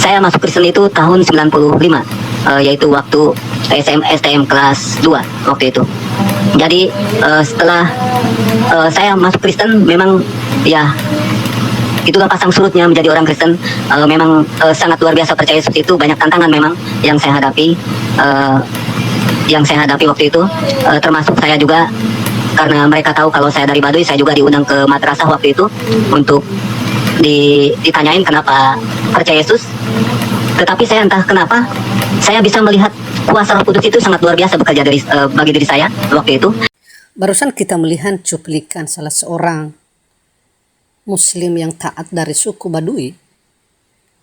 Saya masuk Kristen itu tahun 95, yaitu waktu STM kelas 2 waktu itu. Jadi setelah saya masuk Kristen, memang ya itulah pasang surutnya menjadi orang Kristen. Memang sangat luar biasa percaya Yesus itu, banyak tantangan memang yang saya hadapi. Waktu itu, termasuk saya juga, karena mereka tahu kalau saya dari Baduy, saya juga diundang ke madrasah waktu itu untuk ditanyain kenapa percaya Yesus. Tetapi saya entah kenapa, saya bisa melihat kuasa Roh Kudus itu sangat luar biasa bekerja bagi diri saya waktu itu. Barusan kita melihat cuplikan salah seorang Muslim yang taat dari suku Baduy.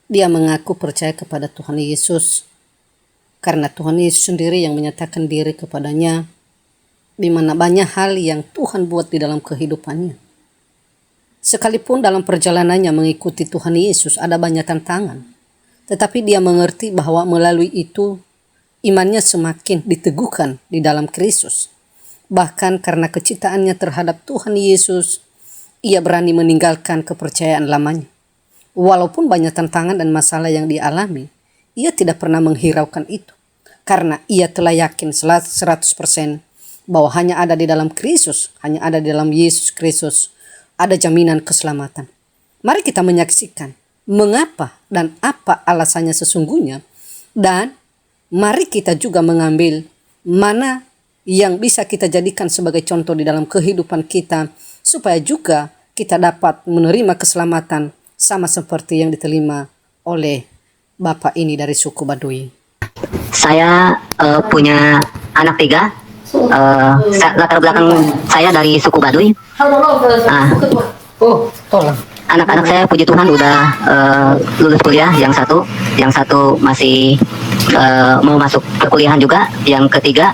Dia mengaku percaya kepada Tuhan Yesus karena Tuhan Yesus sendiri yang menyatakan diri kepadanya, di mana banyak hal yang Tuhan buat di dalam kehidupannya. Sekalipun dalam perjalanannya mengikuti Tuhan Yesus ada banyak tantangan, tetapi dia mengerti bahwa melalui itu imannya semakin diteguhkan di dalam Kristus. Bahkan karena kecintaannya terhadap Tuhan Yesus, ia berani meninggalkan kepercayaan lamanya. Walaupun banyak tantangan dan masalah yang dialami, ia tidak pernah menghiraukan itu. Karena ia telah yakin 100% bahwa hanya ada di dalam Kristus, hanya ada di dalam Yesus Kristus, ada jaminan keselamatan. Mari kita menyaksikan mengapa dan apa alasannya sesungguhnya, dan mari kita juga mengambil mana yang bisa kita jadikan sebagai contoh di dalam kehidupan kita, supaya juga kita dapat menerima keselamatan sama seperti yang diterima oleh Bapak ini dari suku Baduy. Saya punya anak 3. Latar belakang saya dari suku Baduy. Anak-anak saya puji Tuhan udah lulus kuliah, yang satu masih mau masuk perkuliahan juga, yang ketiga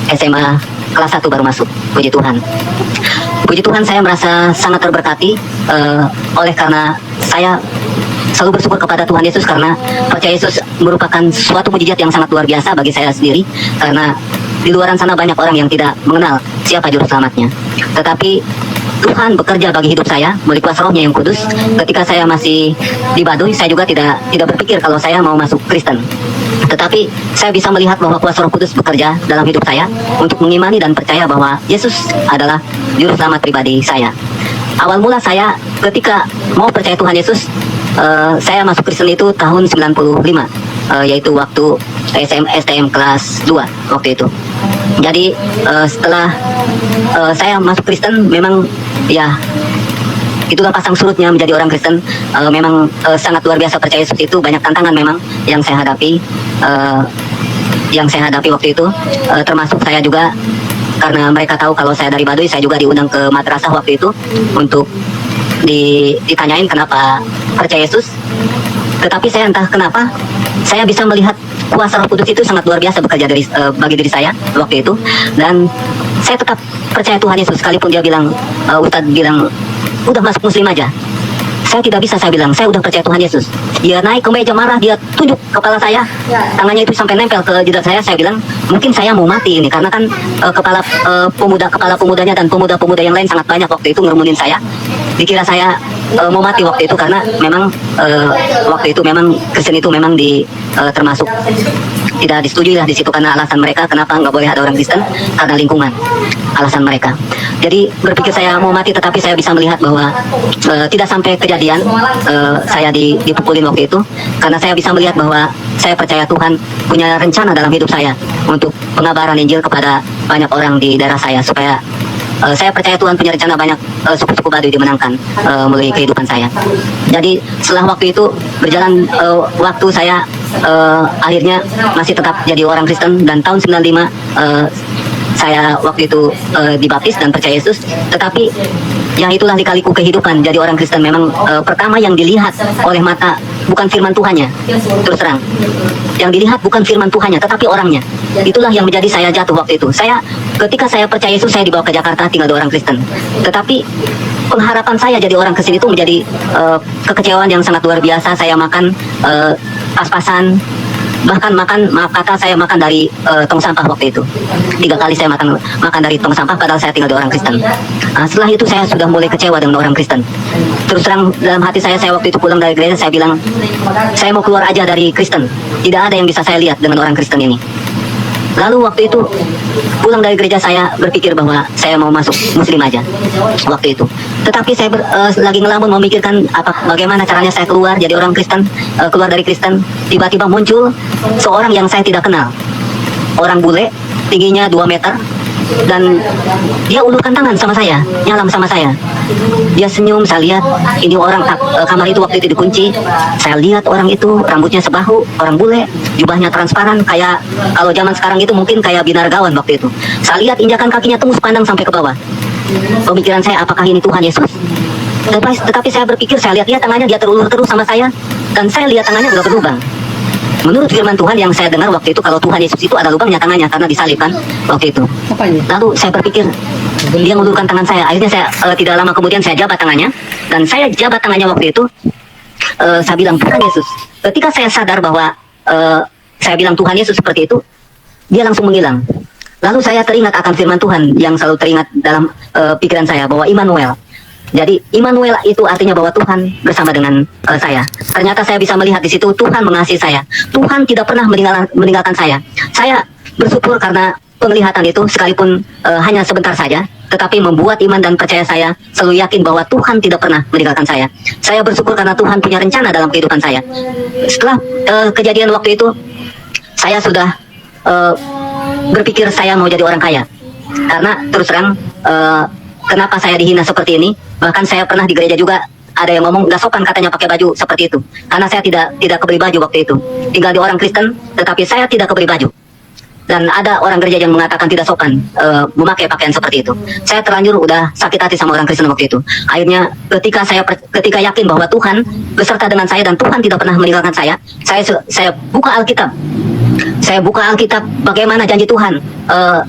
SMA kelas 1 baru masuk. Puji Tuhan. Puji Tuhan, saya merasa sangat terberkati oleh karena saya selalu bersyukur kepada Tuhan Yesus, karena percaya Yesus merupakan suatu mujizat yang sangat luar biasa bagi saya sendiri, karena di luaran sana banyak orang yang tidak mengenal siapa juru selamatnya. Tetapi Tuhan bekerja bagi hidup saya melalui kuasa Roh-Nya yang kudus. Ketika saya masih di Baduy, saya juga tidak berpikir kalau saya mau masuk Kristen. Tetapi saya bisa melihat bahwa kuasa Roh Kudus bekerja dalam hidup saya untuk mengimani dan percaya bahwa Yesus adalah juru selamat pribadi saya. Awal mula saya ketika mau percaya Tuhan Yesus, saya masuk Kristen itu tahun 95, yaitu waktu STM kelas 2 waktu itu. Jadi setelah saya masuk Kristen, memang ya itulah pasang surutnya menjadi orang Kristen. Memang sangat luar biasa percaya Yesus itu, banyak tantangan memang yang saya hadapi. Waktu itu, termasuk saya juga, karena mereka tahu kalau saya dari Baduy, saya juga diundang ke madrasah waktu itu untuk ditanyain kenapa percaya Yesus. Tetapi saya entah kenapa, saya bisa melihat kuasa Roh Kudus itu sangat luar biasa bekerja bagi diri saya waktu itu, dan saya tetap percaya Tuhan Yesus. Sekalipun dia bilang, Ustadz bilang udah masuk Muslim aja, saya tidak bisa. Saya bilang saya udah percaya Tuhan Yesus. Dia naik ke meja marah, dia tunjuk kepala saya, tangannya itu sampai nempel ke jidat saya. Saya bilang mungkin saya mau mati ini, karena kan kepala pemudanya dan pemuda-pemuda yang lain sangat banyak waktu itu ngerumunin saya. Dikira saya mau mati waktu itu, karena memang waktu itu memang Kristen itu memang termasuk tidak disetujui lah di situ, karena alasan mereka kenapa nggak boleh ada orang Kristen, karena lingkungan, alasan mereka. Jadi berpikir saya mau mati, tetapi saya bisa melihat bahwa tidak sampai kejadian saya dipukulin waktu itu, karena saya bisa melihat bahwa saya percaya Tuhan punya rencana dalam hidup saya untuk pengabaran Injil kepada banyak orang di daerah saya, supaya saya percaya Tuhan punya rencana banyak suku-suku Baduy dimenangkan melalui kehidupan saya. Jadi setelah waktu itu berjalan waktu, saya akhirnya masih tetap jadi orang Kristen, dan tahun 95 saya waktu itu dibaptis dan percaya Yesus. Tetapi yang itulah lika-liku kehidupan jadi orang Kristen. Memang pertama yang dilihat oleh mata bukan firman Tuhannya, terus terang. Yang dilihat bukan firman Tuhannya, tetapi orangnya. Itulah yang menjadi saya jatuh waktu itu. Ketika saya percaya Yesus, saya dibawa ke Jakarta tinggal di orang Kristen. Tetapi pengharapan saya jadi orang Kristen itu menjadi kekecewaan yang sangat luar biasa. Saya makan pas-pasan, Bahkan makan, maaf kata, saya makan dari tong sampah waktu itu. 3 kali saya makan dari tong sampah padahal saya tinggal di orang Kristen. Setelah itu saya sudah mulai kecewa dengan orang Kristen. Terus terang dalam hati saya waktu itu pulang dari gereja, saya bilang saya mau keluar aja dari Kristen. Tidak ada yang bisa saya lihat dengan orang Kristen ini. Lalu waktu itu pulang dari gereja, saya berpikir bahwa saya mau masuk Muslim aja waktu itu. Tetapi saya lagi ngelamun memikirkan bagaimana caranya saya keluar jadi orang Kristen, keluar dari Kristen. Tiba-tiba muncul seorang yang saya tidak kenal, orang bule, tingginya 2 meter, dan dia ulurkan tangan sama saya, nyalam sama saya. Dia senyum, saya lihat ini orang, kamar itu waktu itu dikunci. Saya lihat orang itu rambutnya sebahu, orang bule, jubahnya transparan, kayak kalau zaman sekarang itu mungkin kayak binargawan waktu itu. Saya lihat injakan kakinya tembus pandang sampai ke bawah. Pemikiran saya, apakah ini Tuhan Yesus? Tetapi saya berpikir, saya lihat tangannya, dia terulur terus sama saya, dan saya lihat tangannya udah berlubang. Menurut firman Tuhan yang saya dengar waktu itu, kalau Tuhan Yesus itu ada lubangnya tangannya karena disalibkan waktu itu. Lalu saya berpikir, dia mengulurkan tangan saya. Akhirnya saya tidak lama kemudian saya jabat tangannya, dan saya jabat tangannya waktu itu. Saya bilang Tuhan Yesus. Ketika saya sadar bahwa saya bilang Tuhan Yesus seperti itu, dia langsung menghilang. Lalu saya teringat akan firman Tuhan yang selalu teringat dalam pikiran saya, bahwa Immanuel. Jadi Immanuel itu artinya bahwa Tuhan bersama dengan saya. Ternyata saya bisa melihat di situ Tuhan mengasihi saya. Tuhan tidak pernah meninggalkan saya. Saya bersyukur karena penglihatan itu, sekalipun hanya sebentar saja, tetapi membuat iman dan percaya saya selalu yakin bahwa Tuhan tidak pernah meninggalkan saya. Saya bersyukur karena Tuhan punya rencana dalam kehidupan saya. Setelah kejadian waktu itu, saya sudah berpikir saya mau jadi orang kaya. Karena terus terang, kenapa saya dihina seperti ini? Bahkan saya pernah di gereja juga ada yang ngomong gak sopan katanya pakai baju seperti itu. Karena saya tidak kebeli baju waktu itu. Tinggal di orang Kristen, tetapi saya tidak kebeli baju. Dan ada orang gereja yang mengatakan tidak sopan memakai pakaian seperti itu. Saya terlanjur udah sakit hati sama orang Kristen waktu itu. Akhirnya ketika yakin bahwa Tuhan beserta dengan saya dan Tuhan tidak pernah meninggalkan saya buka Alkitab. Saya buka Alkitab bagaimana janji Tuhan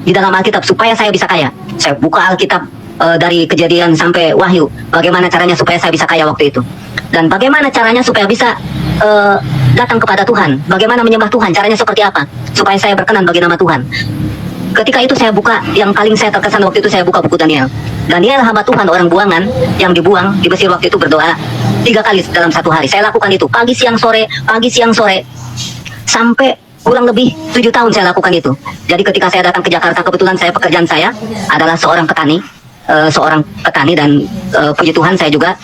di dalam Alkitab supaya saya bisa kaya. Saya buka Alkitab dari Kejadian sampai Wahyu, bagaimana caranya supaya saya bisa kaya waktu itu, dan bagaimana caranya supaya bisa datang kepada Tuhan, bagaimana menyembah Tuhan, caranya seperti apa supaya saya berkenan bagi nama Tuhan. Ketika itu saya buka, yang paling saya terkesan waktu itu saya buka buku Daniel. Daniel hamba Tuhan, orang buangan yang dibuang di Mesir waktu itu, berdoa 3 kali dalam 1 hari. Saya lakukan itu pagi siang sore sampai kurang lebih 7 tahun saya lakukan itu. Jadi ketika saya datang ke Jakarta, kebetulan pekerjaan saya adalah seorang petani, dan puji Tuhan saya juga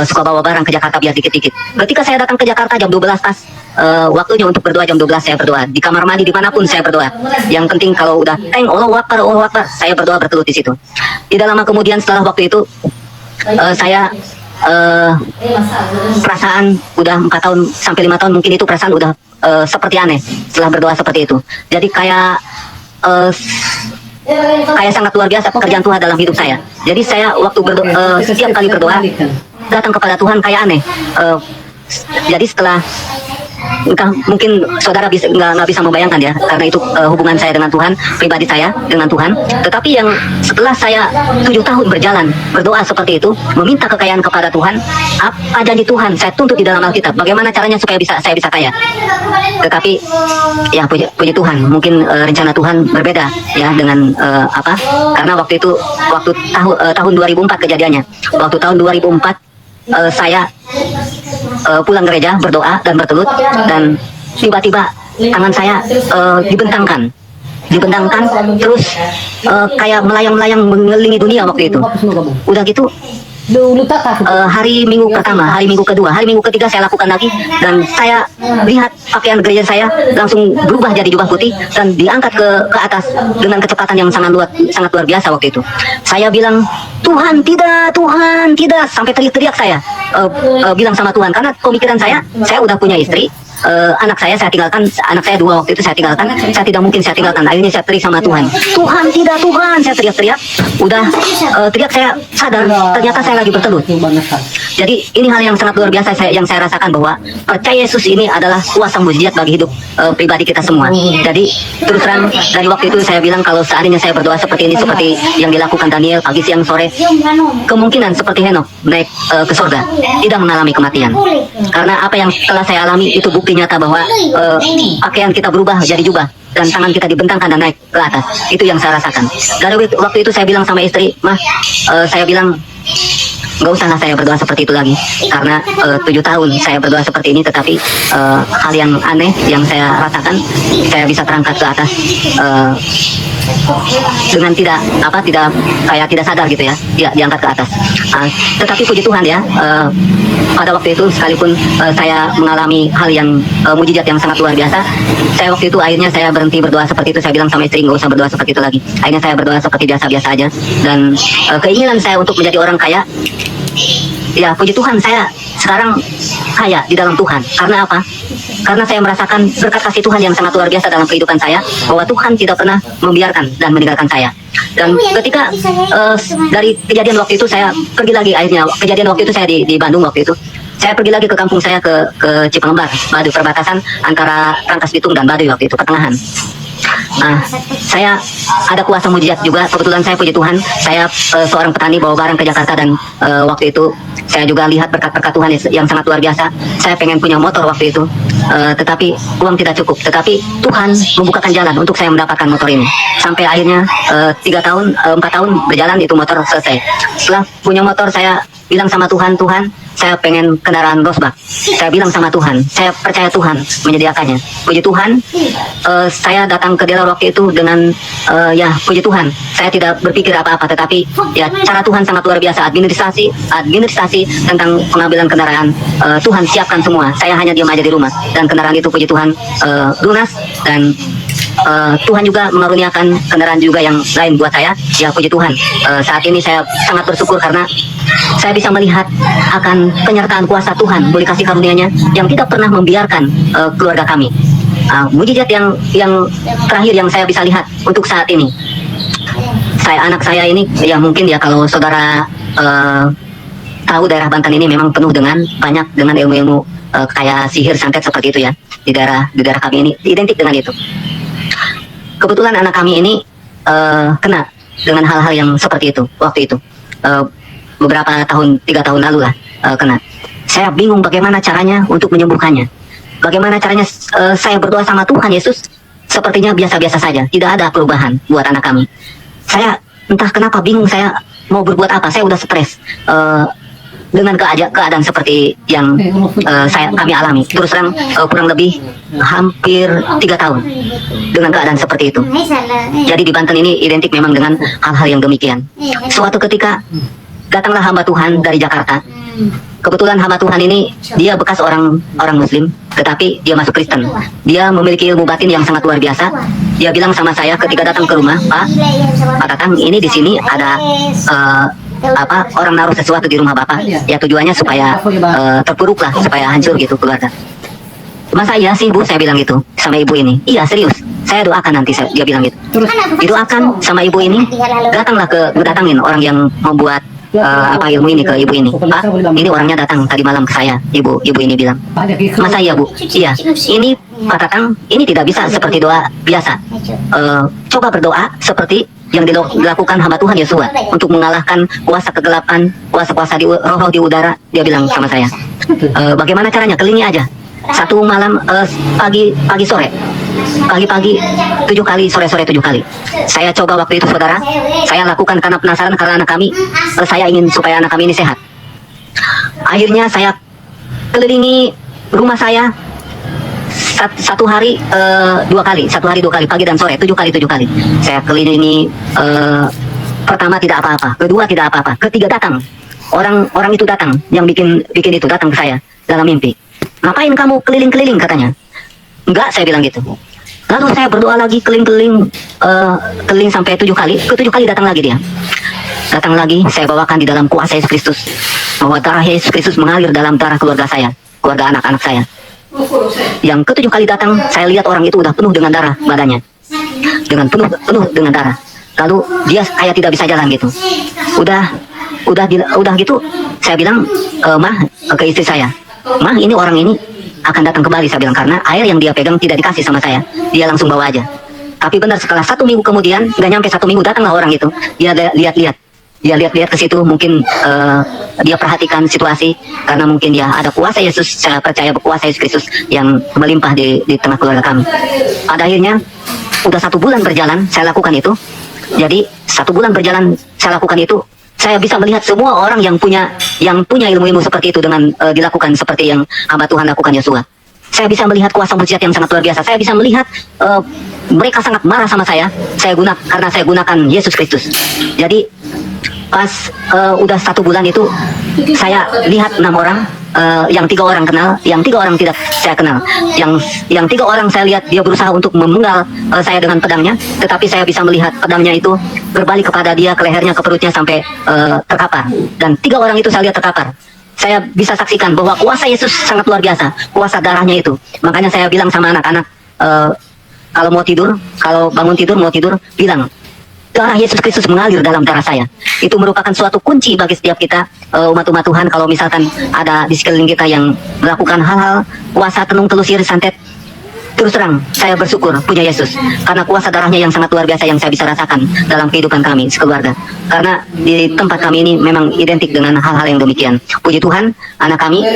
suka bawa barang ke Jakarta biar dikit-dikit. Ketika saya datang ke Jakarta jam 12 pas waktunya untuk berdoa, jam 12 saya berdoa. Di kamar mandi dimanapun saya berdoa. Yang penting kalau udah Allahu Akbar, saya berdoa bertelut di situ. Tidak lama kemudian setelah waktu itu saya perasaan udah 4 tahun sampai 5 tahun mungkin itu perasaan udah seperti aneh setelah berdoa seperti itu. Jadi kayak sangat luar biasa pekerjaan Tuhan dalam hidup saya. Jadi saya waktu setiap kali berdoa datang kepada Tuhan kayak aneh. Jadi setelah mungkin saudara nggak bisa membayangkan ya, karena itu hubungan saya dengan Tuhan, pribadi saya dengan Tuhan. Tetapi yang setelah saya 7 tahun berjalan berdoa seperti itu, meminta kekayaan kepada Tuhan, apa janji Tuhan saya tuntut di dalam Alkitab, bagaimana caranya supaya saya bisa kaya. Tetapi ya puji Tuhan, mungkin rencana Tuhan berbeda ya dengan karena waktu itu tahun 2004 kejadiannya. Waktu tahun 2004 saya pulang gereja berdoa dan bertelut, dan tiba-tiba tangan saya dibentangkan terus kayak melayang-layang mengelilingi dunia waktu itu. Udah gitu hari Minggu pertama, hari Minggu kedua, hari Minggu ketiga saya lakukan lagi, dan saya lihat pakaian gereja saya langsung berubah jadi jubah putih dan diangkat ke atas dengan kecepatan yang sangat luar biasa waktu itu. Saya bilang, Tuhan tidak, sampai teriak-teriak saya bilang sama Tuhan, karena pemikiran saya udah punya istri, anak saya tinggalkan, anak saya 2 waktu itu saya tinggalkan, saya tidak mungkin saya tinggalkan. Akhirnya saya teriak sama Tuhan, Tuhan tidak, saya teriak-teriak, udah teriak, saya sadar ternyata saya lagi bertelut. Jadi ini hal yang sangat luar biasa yang saya rasakan, bahwa percaya Yesus ini adalah kuasa mujizat bagi hidup pribadi kita semua. Jadi terus terang dari waktu itu saya bilang, kalau seandainya saya berdoa seperti ini, seperti yang dilakukan Daniel pagi siang sore, kemungkinan seperti Henokh naik ke surga, tidak mengalami kematian. Karena apa yang telah saya alami itu bukti bukti nyata bahwa pakaian kita berubah jadi jubah dan tangan kita dibentangkan dan naik ke atas. Itu yang saya rasakan. Dari waktu itu saya bilang sama istri, "Mah, saya bilang nggak usahlah saya berdoa seperti itu lagi, karena 7 tahun saya berdoa seperti ini, tetapi hal yang aneh yang saya rasakan, saya bisa terangkat ke atas dengan saya tidak sadar gitu ya, diangkat ke atas. Tetapi puji Tuhan ya, pada waktu itu sekalipun saya mengalami hal yang mujizat yang sangat luar biasa, saya waktu itu akhirnya saya berhenti berdoa seperti itu. Saya bilang sama istri, nggak usah berdoa seperti itu lagi. Akhirnya saya berdoa seperti biasa-biasa aja, dan keinginan saya untuk menjadi orang kaya, ya puji Tuhan saya sekarang kaya di dalam Tuhan. Karena apa? Karena saya merasakan berkat kasih Tuhan yang sangat luar biasa dalam kehidupan saya, bahwa Tuhan tidak pernah membiarkan dan meninggalkan saya. Dan ketika dari kejadian waktu itu saya pergi lagi, akhirnya kejadian waktu itu saya di Bandung waktu itu, saya pergi lagi ke kampung saya, ke Cipengembar, Baduy, perbatasan antara Rangkas Bitung dan Baduy waktu itu, pertengahan. Saya ada kuasa mujizat juga. Kebetulan saya puji Tuhan, saya seorang petani bawa barang ke Jakarta, dan waktu itu saya juga lihat berkat-berkat Tuhan yang sangat luar biasa. Saya pengen punya motor waktu itu, tetapi uang tidak cukup. Tetapi Tuhan membukakan jalan untuk saya mendapatkan motor ini. Sampai akhirnya 4 tahun berjalan, itu motor selesai. Setelah punya motor, saya bilang sama Tuhan, "Tuhan, saya pengen kendaraan Rosbach." Saya bilang sama Tuhan, saya percaya Tuhan menyediakannya. Puji Tuhan, saya datang ke dealer waktu itu dengan ya puji Tuhan, saya tidak berpikir apa-apa, tetapi ya cara Tuhan sangat luar biasa. Administrasi tentang pengambilan kendaraan, Tuhan siapkan semua. Saya hanya diam aja di rumah, dan kendaraan itu puji Tuhan lunas, dan Tuhan juga mengaruniakan kendaraan juga yang lain buat saya. Ya puji Tuhan, saat ini saya sangat bersyukur karena saya bisa melihat akan penyertaan kuasa Tuhan, boleh kasih karunia-Nya yang tidak pernah membiarkan keluarga kami. Mujizat yang terakhir yang saya bisa lihat untuk saat ini, anak saya ini, ya mungkin ya kalau saudara tahu daerah Banten ini memang penuh dengan ilmu-ilmu kayak sihir, santet seperti itu ya. Di daerah kami ini identik dengan itu. Kebetulan anak kami ini kena dengan hal-hal yang seperti itu waktu itu, beberapa tahun, 3 tahun lalu lah kena. Saya bingung bagaimana caranya untuk menyembuhkannya. Bagaimana caranya saya berdoa sama Tuhan Yesus, sepertinya biasa-biasa saja, tidak ada perubahan buat anak kami. Saya entah kenapa bingung, saya mau berbuat apa. Saya udah stres dengan keadaan seperti yang kami alami. Terus terang kurang lebih hampir 3 tahun dengan keadaan seperti itu. Jadi di Banten ini identik memang dengan hal-hal yang demikian. Suatu ketika datanglah hamba Tuhan dari Jakarta. Kebetulan hamba Tuhan ini dia bekas orang Muslim, tetapi dia masuk Kristen. Dia memiliki ilmu batin yang sangat luar biasa. Dia bilang sama saya ketika datang ke rumah, Pak Tatang, ini di sini ada orang naruh sesuatu di rumah Bapak. Ya tujuannya supaya terpuruk lah, supaya hancur gitu keluarga. Masa iya sih Bu, saya bilang gitu sama ibu ini. Iya serius, saya doakan nanti, dia bilang gitu. Didoakan sama ibu ini, datangin orang yang membuat ilmu ini ke ibu ini. Pak, ini orangnya datang tadi malam ke saya. Ibu ini bilang, masa iya Bu? Iya, ini Pak Tatang, ini tidak bisa seperti doa biasa. Coba berdoa seperti yang dilakukan hamba Tuhan Yosua untuk mengalahkan kuasa kegelapan, kuasa-kuasa roh di udara. Dia bilang sama saya, bagaimana caranya? Kelingi aja. Satu malam, pagi sore, pagi 7 kali, sore 7 kali. Saya coba waktu itu saudara, saya lakukan karena penasaran, karena anak kami, saya ingin supaya anak kami ini sehat. Akhirnya saya kelilingi rumah saya satu hari 2 kali, pagi dan sore, 7 kali. Saya kelilingi, pertama tidak apa-apa, kedua tidak apa-apa, ketiga datang. Orang itu datang, yang bikin itu datang ke saya dalam mimpi. Ngapain kamu keliling-keliling, katanya. Enggak, saya bilang gitu. Lalu saya berdoa lagi, keliling sampai 7 kali. Ke-7 kali datang lagi dia. Datang lagi, saya bawakan di dalam kuasa Yesus Kristus, bahwa darah Yesus Kristus mengalir dalam darah keluarga saya, keluarga anak-anak saya. Yang ke-7 kali datang, saya lihat orang itu udah penuh dengan darah badannya, dengan penuh dengan darah. Lalu dia kayak tidak bisa jalan gitu. Udah gitu, saya bilang, Mah, ke istri saya, Mah, ini orang ini akan datang kembali, saya bilang, karena air yang dia pegang tidak dikasih sama saya, dia langsung bawa aja. Tapi benar, setelah 1 minggu kemudian, nggak nyampe 1 minggu, datanglah orang itu. Dia lihat-lihat, dia lihat-lihat ke situ, mungkin dia perhatikan situasi, karena mungkin ya ada kuasa Yesus, saya percaya kuasa Yesus Kristus yang melimpah di tengah keluarga kami. Pada akhirnya udah 1 bulan berjalan saya lakukan itu. Jadi 1 bulan berjalan saya lakukan itu, saya bisa melihat semua orang yang punya ilmu-ilmu seperti itu dengan dilakukan seperti yang hamba Tuhan lakukan Yosua. Saya bisa melihat kuasa mujizat yang sangat luar biasa. Saya bisa melihat mereka sangat marah sama saya. Karena saya gunakan Yesus Kristus. Jadi pas udah 1 bulan itu, saya lihat 6 orang, yang 3 orang kenal, yang 3 orang tidak saya kenal. Yang 3 orang saya lihat dia berusaha untuk memenggal saya dengan pedangnya, tetapi saya bisa melihat pedangnya itu berbalik kepada dia, ke lehernya, ke perutnya sampai terkapar. Dan 3 orang itu saya lihat terkapar. Saya bisa saksikan bahwa kuasa Yesus sangat luar biasa, kuasa darahnya itu. Makanya saya bilang sama anak-anak, kalau mau tidur, kalau bangun tidur, mau tidur, bilang, darah Yesus Kristus mengalir dalam darah saya. Itu merupakan suatu kunci bagi setiap kita, umat-umat Tuhan. Kalau misalkan ada di sekeliling kita yang melakukan hal-hal kuasa tenung telusir santet, terus terang saya bersyukur punya Yesus, karena kuasa darahnya yang sangat luar biasa yang saya bisa rasakan dalam kehidupan kami sekeluarga. Karena di tempat kami ini memang identik dengan hal-hal yang demikian. Puji Tuhan, anak kami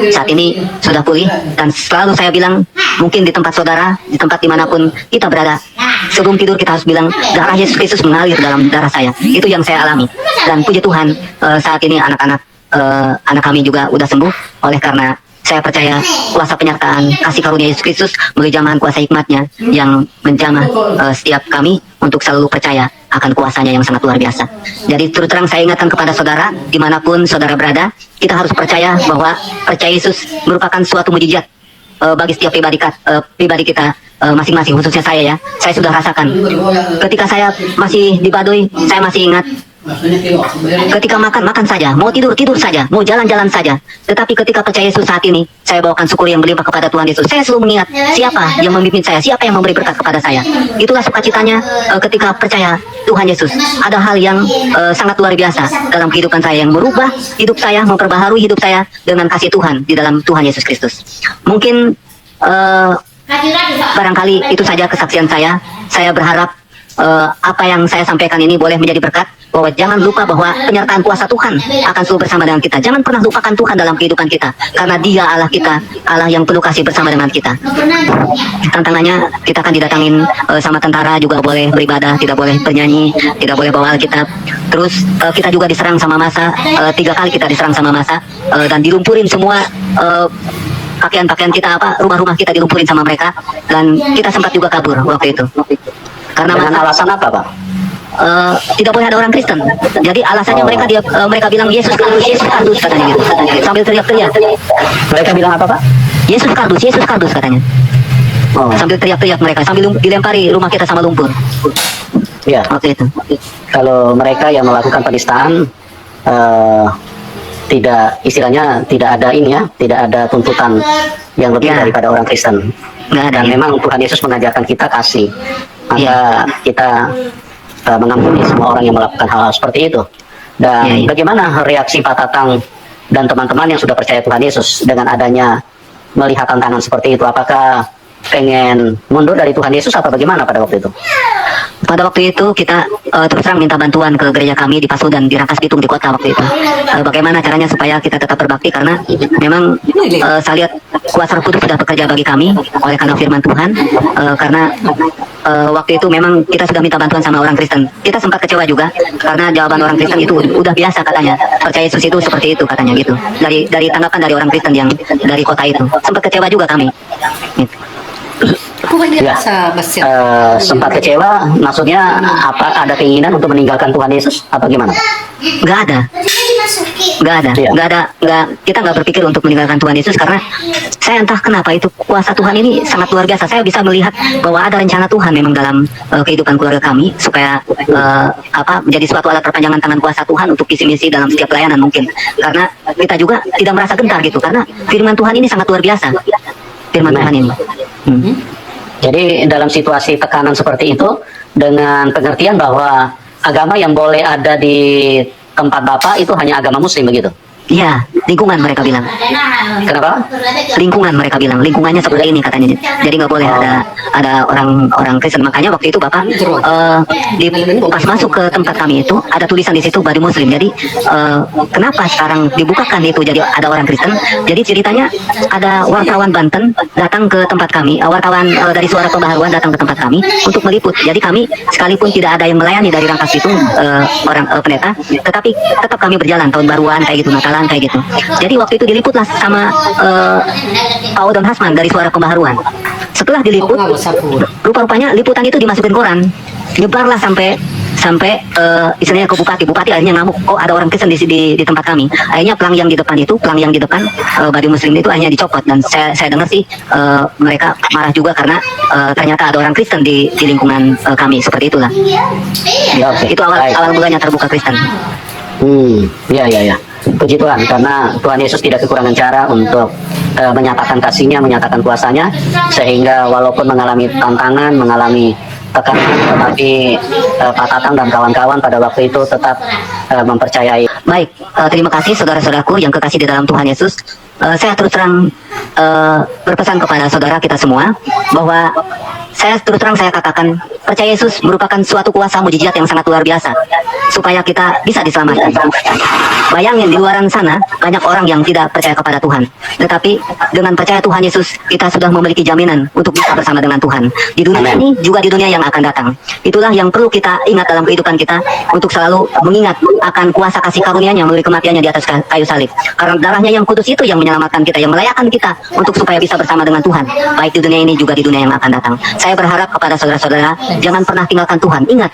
saat ini sudah pulih, dan selalu saya bilang, mungkin di tempat saudara, di tempat dimanapun kita berada, sebelum tidur kita harus bilang, darah Yesus Kristus mengalir dalam darah saya. Itu yang saya alami. Dan puji Tuhan, saat ini anak kami juga udah sembuh, oleh karena saya percaya kuasa penyertaan kasih karunia Yesus Kristus melalui jamahan kuasa hikmatnya yang menjamah setiap kami untuk selalu percaya akan kuasanya yang sangat luar biasa. Jadi terus terang saya ingatkan kepada saudara, dimanapun saudara berada, kita harus percaya bahwa percaya Yesus merupakan suatu mujizat bagi setiap pribadi kita masing-masing, khususnya saya ya. Saya sudah rasakan ketika saya masih di Baduy, saya masih ingat ketika makan saja, mau tidur saja, mau jalan-jalan saja. Tetapi ketika percaya Yesus saat ini, saya bawakan syukur yang berlimpah kepada Tuhan Yesus. Saya selalu mengingat siapa yang memimpin saya, siapa yang memberi berkat kepada saya. Itulah sukacitanya ketika percaya Tuhan Yesus. Ada hal yang sangat luar biasa dalam kehidupan saya, yang merubah hidup saya, memperbaharui hidup saya dengan kasih Tuhan di dalam Tuhan Yesus Kristus. Mungkin barangkali itu saja kesaksian saya. Saya berharap apa yang saya sampaikan ini boleh menjadi berkat, bahwa jangan lupa bahwa penyertaan kuasa Tuhan akan selalu bersama dengan kita. Jangan pernah lupakan Tuhan dalam kehidupan kita, karena Dia Allah kita, Allah yang penuh kasih bersama dengan kita. Tantangannya, kita akan didatangin sama tentara, juga boleh beribadah, tidak boleh bernyanyi, tidak boleh bawa Alkitab. Terus kita juga diserang sama massa, 3 kali kita diserang sama massa, dan dilumpurin semua pakaian-pakaian kita, rumah-rumah kita dilumpurin sama mereka, dan kita sempat juga kabur waktu itu. Karena alasan apa, Pak? Tidak boleh ada orang Kristen. Jadi alasannya mereka bilang Yesus kardus katanya gitu, sambil teriak-teriak. Mereka bilang apa, Pak? Yesus kardus katanya. Sambil teriak-teriak mereka, sambil dilempari rumah kita sama lumpur. Ya. Waktu itu. Kalau mereka yang melakukan penistaan, tidak ada tuntutan yang lebih daripada orang Kristen. Nggak ada. Dan memang Tuhan Yesus mengajarkan kita kasih. Maka kita mengampuni semua orang yang melakukan hal-hal seperti itu. Dan bagaimana reaksi Pak Tatang dan teman-teman yang sudah percaya Tuhan Yesus dengan adanya melihat tantangan seperti itu? Apakah pengen mundur dari Tuhan Yesus atau bagaimana pada waktu itu? Pada waktu itu kita terus terang minta bantuan ke gereja kami di Pasu dan di Rangkas Bitung di kota waktu itu. Bagaimana caranya supaya kita tetap berbakti, karena memang saya lihat kuasa Roh Kudus sudah bekerja bagi kami oleh karena firman Tuhan. Karena waktu itu memang kita sudah minta bantuan sama orang Kristen. Kita sempat kecewa juga karena jawaban orang Kristen itu udah biasa katanya. Percaya Yesus itu seperti itu katanya gitu. Dari tanggapan dari orang Kristen yang dari kota itu. Sempat kecewa juga kami. Gitu. Ya, sempat kecewa, maksudnya apa? Ada keinginan untuk meninggalkan Tuhan Yesus atau gimana? Nggak ada. Kita nggak berpikir untuk meninggalkan Tuhan Yesus, karena saya entah kenapa itu kuasa Tuhan ini sangat luar biasa. Saya bisa melihat bahwa ada rencana Tuhan memang dalam kehidupan keluarga kami, supaya menjadi suatu alat perpanjangan tangan kuasa Tuhan untuk visi misi dalam setiap pelayanan mungkin. Karena kita juga tidak merasa gentar gitu, karena firman Tuhan ini sangat luar biasa. Firman Tuhan ini. Jadi dalam situasi tekanan seperti itu, dengan pengertian bahwa agama yang boleh ada di tempat Bapak itu hanya agama Muslim begitu? Iya, lingkungan mereka bilang. Kenapa? Lingkungan mereka bilang, lingkungannya seperti ini katanya. Jadi nggak boleh ada orang Kristen. Makanya waktu itu Bapak pas masuk ke tempat kami itu ada tulisan di situ Baduy Muslim. Jadi kenapa sekarang dibukakan itu jadi ada orang Kristen? Jadi ceritanya ada wartawan Banten datang ke tempat kami, wartawan dari Suara Pembaharuan datang ke tempat kami untuk meliput. Jadi kami sekalipun tidak ada yang melayani dari Rangkas Bitung orang pendeta, tetapi tetap kami berjalan tahun baruan kayak gitu, Natalan kayak gitu. Jadi waktu itu diliputlah sama Pak Odon Hasman dari Suara Pembaharuan. Setelah diliput, rupa-rupanya liputan itu dimasukin koran, nyebarlah sampai istilahnya ke bupati akhirnya ngamuk, kok ada orang Kristen di tempat kami. Akhirnya pelang yang di depan Baduy Muslim itu akhirnya dicopot. Dan saya dengar sih mereka marah juga karena ternyata ada orang Kristen di lingkungan kami, seperti itulah. Ya, oke. Itu awal mulanya terbuka Kristen. Ya. Puji Tuhan, karena Tuhan Yesus tidak kekurangan cara untuk menyatakan kasih-Nya, menyatakan kuasanya, sehingga walaupun mengalami tantangan, mengalami tekanan, tetapi Pak Tatang dan kawan-kawan pada waktu itu tetap mempercayai. Baik, terima kasih saudara-saudaraku yang kekasih di dalam Tuhan Yesus. Saya terus terang berpesan kepada saudara kita semua bahwa saya katakan percaya Yesus merupakan suatu kuasa mujizat yang sangat luar biasa supaya kita bisa diselamatkan. Bayangin di luaran sana banyak orang yang tidak percaya kepada Tuhan, tetapi dengan percaya Tuhan Yesus kita sudah memiliki jaminan untuk bisa bersama dengan Tuhan di dunia ini juga di dunia yang akan datang. Itulah yang perlu kita ingat dalam kehidupan kita, untuk selalu mengingat akan kuasa kasih karunia-Nya melalui kematiannya di atas kayu salib. Karena darahnya yang kudus itu yang menyelamatkan kita, yang melayakkan kita untuk supaya bisa bersama dengan Tuhan, baik di dunia ini juga di dunia yang akan datang. Saya berharap kepada saudara-saudara, jangan pernah tinggalkan Tuhan. Ingat,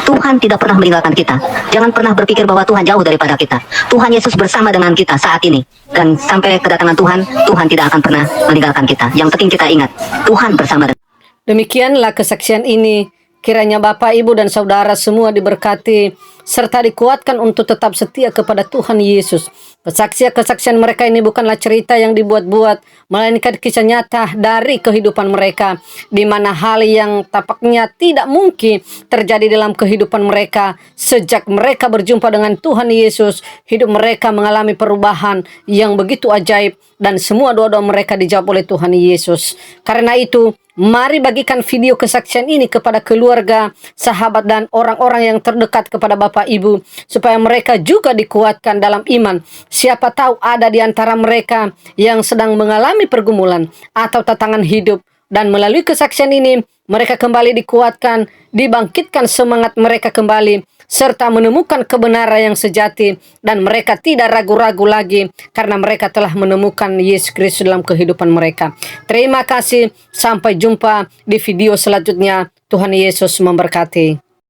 Tuhan tidak pernah meninggalkan kita. Jangan pernah berpikir bahwa Tuhan jauh daripada kita. Tuhan Yesus bersama dengan kita saat ini. Dan sampai kedatangan Tuhan, Tuhan tidak akan pernah meninggalkan kita. Yang penting kita ingat, Tuhan bersama dengan kita. Demikianlah kesaksian ini. Kiranya Bapak, Ibu, dan Saudara semua diberkati serta dikuatkan untuk tetap setia kepada Tuhan Yesus. Kesaksian mereka ini bukanlah cerita yang dibuat-buat, melainkan kisah nyata dari kehidupan mereka, di mana hal yang tampaknya tidak mungkin terjadi dalam kehidupan mereka. Sejak mereka berjumpa dengan Tuhan Yesus, hidup mereka mengalami perubahan yang begitu ajaib, dan semua doa-doa mereka dijawab oleh Tuhan Yesus. Karena itu, mari bagikan video kesaksian ini kepada keluarga, sahabat, dan orang-orang yang terdekat kepada Bapak Ibu, supaya mereka juga dikuatkan dalam iman. Siapa tahu ada di antara mereka yang sedang mengalami pergumulan atau tantangan hidup, dan melalui kesaksian ini mereka kembali dikuatkan, dibangkitkan semangat mereka kembali, serta menemukan kebenaran yang sejati, dan mereka tidak ragu-ragu lagi karena mereka telah menemukan Yesus Kristus dalam kehidupan mereka. Terima kasih, sampai jumpa di video selanjutnya. Tuhan Yesus memberkati.